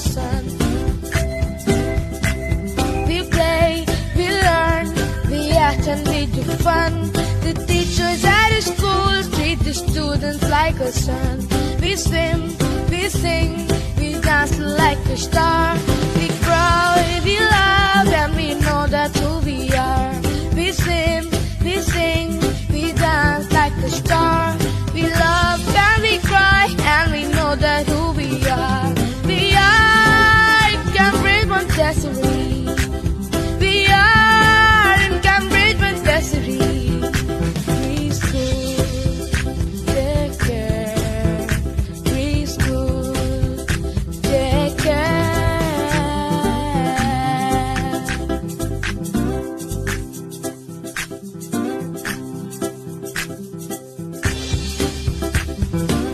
sun. We play, we learn, we act and we do fun. The teachers at the schools treat the students like a son. We swim, we sing, we dance like a star. We cry, we laugh, and we know that who we are. We swim, we sing, we dance like a star. We love and we cry, and we know that who we are. We are in Cambridge Montessori. We are in Cambridge Montessori. Preschool, take care. Preschool, take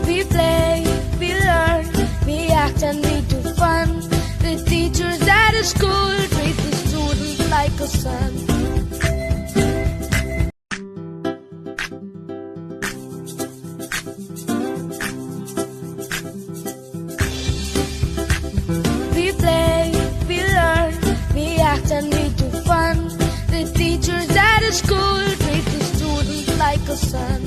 We play, we learn, we act and we do fun. The teachers at the school treat the students like a son. We play, we learn, we act and we do fun. The teachers at the school treat the students like a son.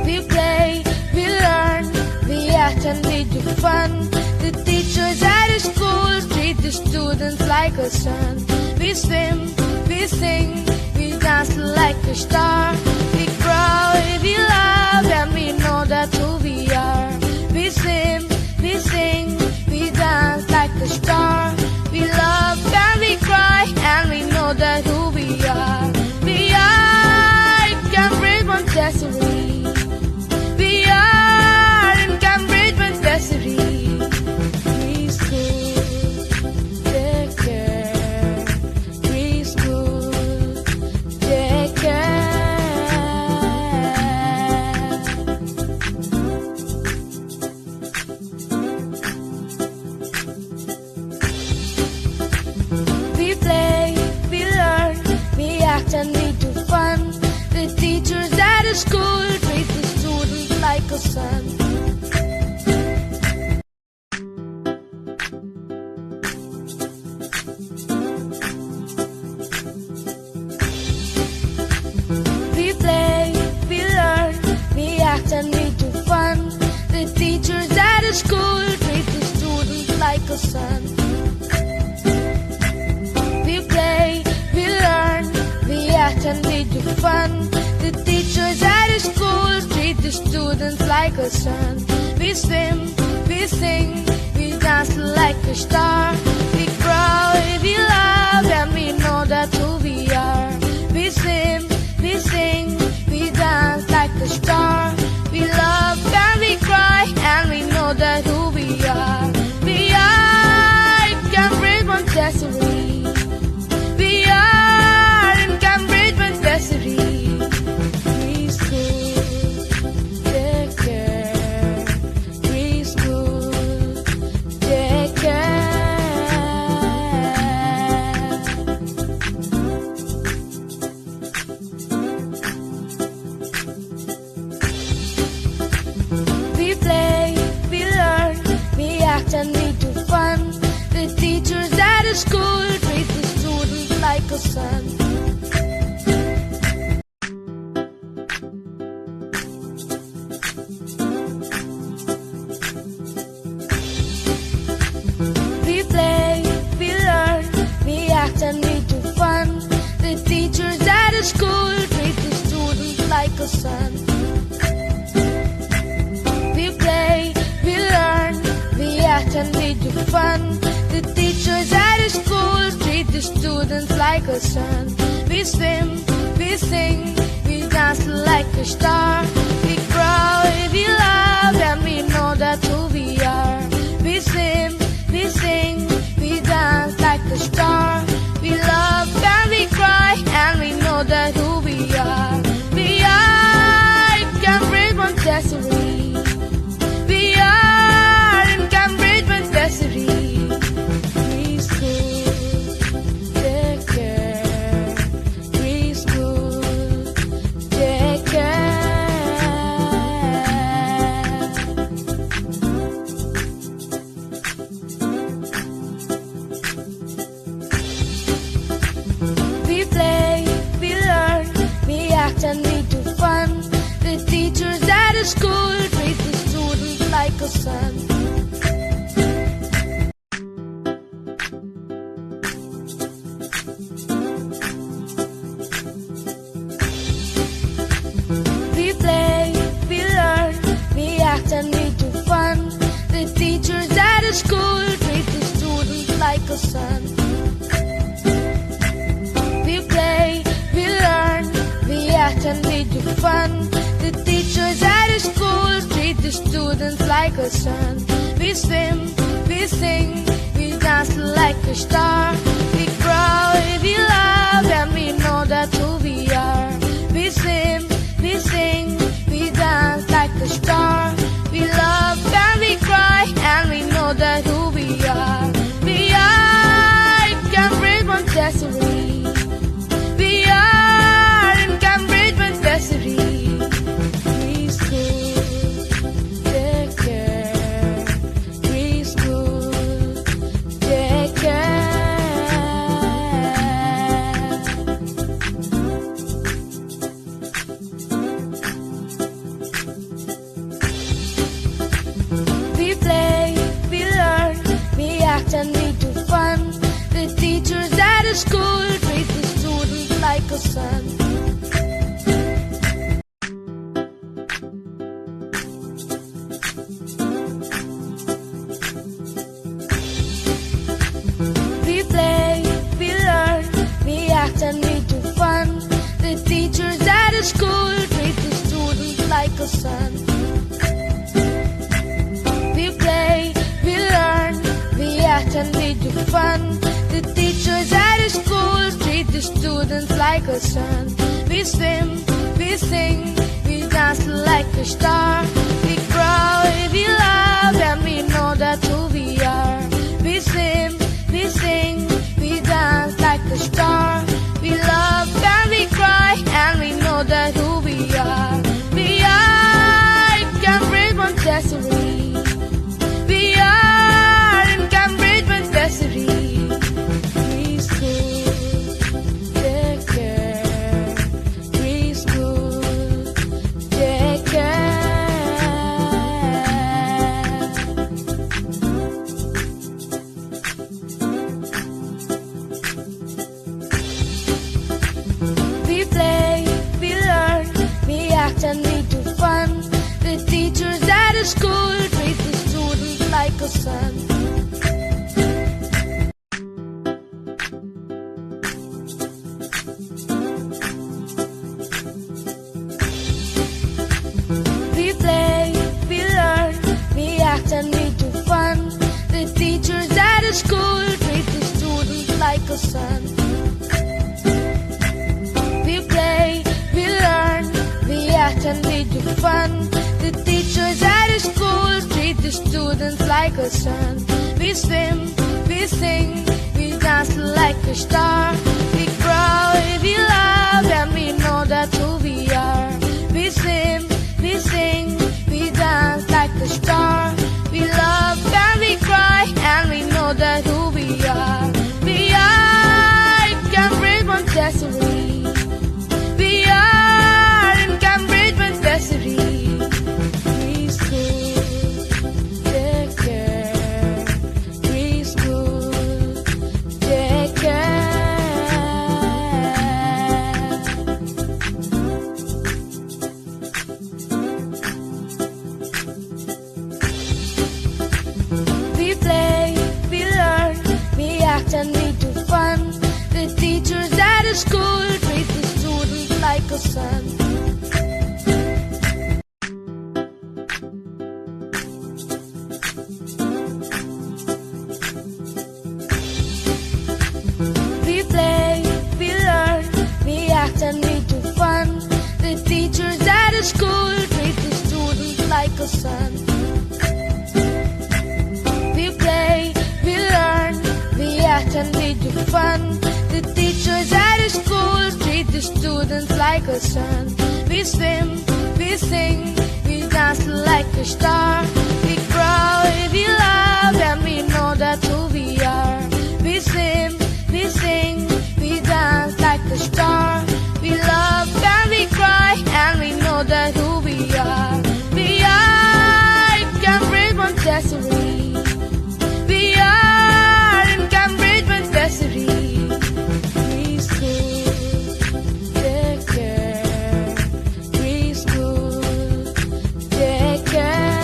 We play, we learn, we act and we do fun. The teachers at the schools treat the students like a son. We swim, we sing, we dance like a star. We cry, we laugh, and we know that who we are. We swim, we sing, we dance like a star. We love and we cry, and we know that who we are. We are in Cambridge Montessori. We are in Cambridge Montessori. Preschool, take care. Preschool, take We play, we learn, we act and we do fun. The teachers at the school treat the students like a son. We play, we learn, we act and we do fun. The teachers at the school treat the students like a son. We play, we learn, we act and we do fun. The teachers at the schools treat the students like a son. We swim, we sing, we dance like a star. We cry, we laugh, and we know that who we are. We swim, we sing, we dance like a star. We love and we cry, and we know that who we are. We are in Cambridge Montessori. We are in Cambridge Montessori. Preschool, take care. Preschool, take We play, we learn, we act and we do fun. The teachers at the school treat the students like a son. We play, we learn, we act and we do fun. The teachers at the school treat the students like a son. We play, we learn, we act and we do fun. The teachers at the schools treat the students like a son. We swim, we sing, we dance like a star. We cry, we laugh, and we know that who we are. We swim, we sing, we dance like a star. We love and we cry, and we know that who we are. We are in Cambridge Montessori. We are in Cambridge Montessori. Preschool, take care. Preschool, take care. sun. We play, we learn, we act and we do fun. The teachers at the school treat the students like a son. We play, we learn, we act and we do fun. The teachers at the school treat the students like a son. We swim, we sing, we dance like a star. We cry, we laugh, and we know that who we are. We swim, we sing, we dance like a star. We love and we cry, and we know that who we are. We are in Cambridge, Montessori. We are in Cambridge, Montessori. Preschool, take care. Preschool, take We play, we learn, we act and we do fun. The teachers at the school treat the students like a son. We play, we learn, we act and we do fun. The teachers at the school treat the students like a son. We play, we learn, we act and we do fun. The teachers at the school treat the students like a son. We swim, we sing, we dance like a star. We cry, we laugh, and we know that who we are. We swim, we sing, we dance like a star. We love and we cry, and we know that who we are. We are in Cambridge, Montessori. We are in Cambridge, Montessori. Preschool, take care. Preschool, take We play, we learn, we act and we do fun. The teachers at the school treat the students like a son. We play, we learn, we act and we do fun. The teachers at the school treat the students like a son. We play, we learn, we act and we do fun. The teachers at the school treat the students like a son. We swim, we sing, we dance like a star. We cry, we laugh, and we know that who we are. We swim, we sing, we dance like a star. We love and we cry, and we know that who we are. We are in Cambridge, Montessori. We are in Cambridge, Montessori. Preschool, take care. Preschool, take We play, we learn, we act and we do fun. The teachers at the school treat the students like a son. We play, we learn, we act and we do fun. The teachers at the school treat the students like a son. We play, we learn, we act and we do fun. The teachers at the school treat the students like a son. We swim, we sing, we dance like a star. We cry, we laugh, and we know that who we are. We swim, we sing, we dance like a star. We love and we cry, and we know that who we are. We are Cambridge, Montessori. We are in Cambridge Montessori. Preschool, take care. Preschool, take care.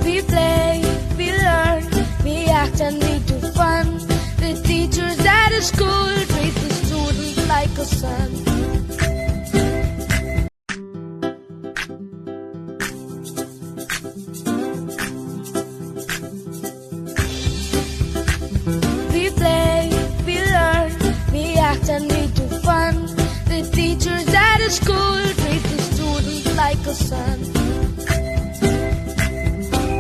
We play, we learn, we act and we do fun. The teachers at the school treat the students like a son. We play, we learn, we act and we do fun. The teachers at the school treat the students like a son.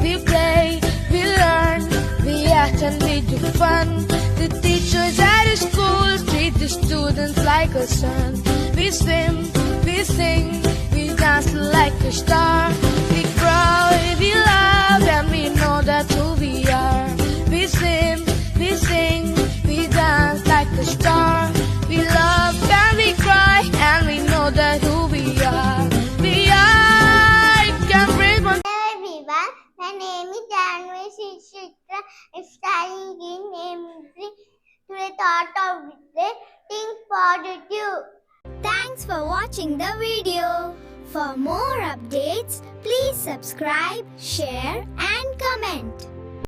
We play, we learn, we act and we do fun. The teachers at the school treat the students like a son. We swim, we sing, we dance like a star. We cry, we laugh, and we know that who we are. We swim, we sing, we dance like a star. We love and we cry, and we know that who we are. We are Cambridge Montessori. Hello everyone, my name is Janvi Shishitra. I'm studying in MD. Today thought of the think positive. Thanks for watching the video. For more updates, please subscribe, share and comment.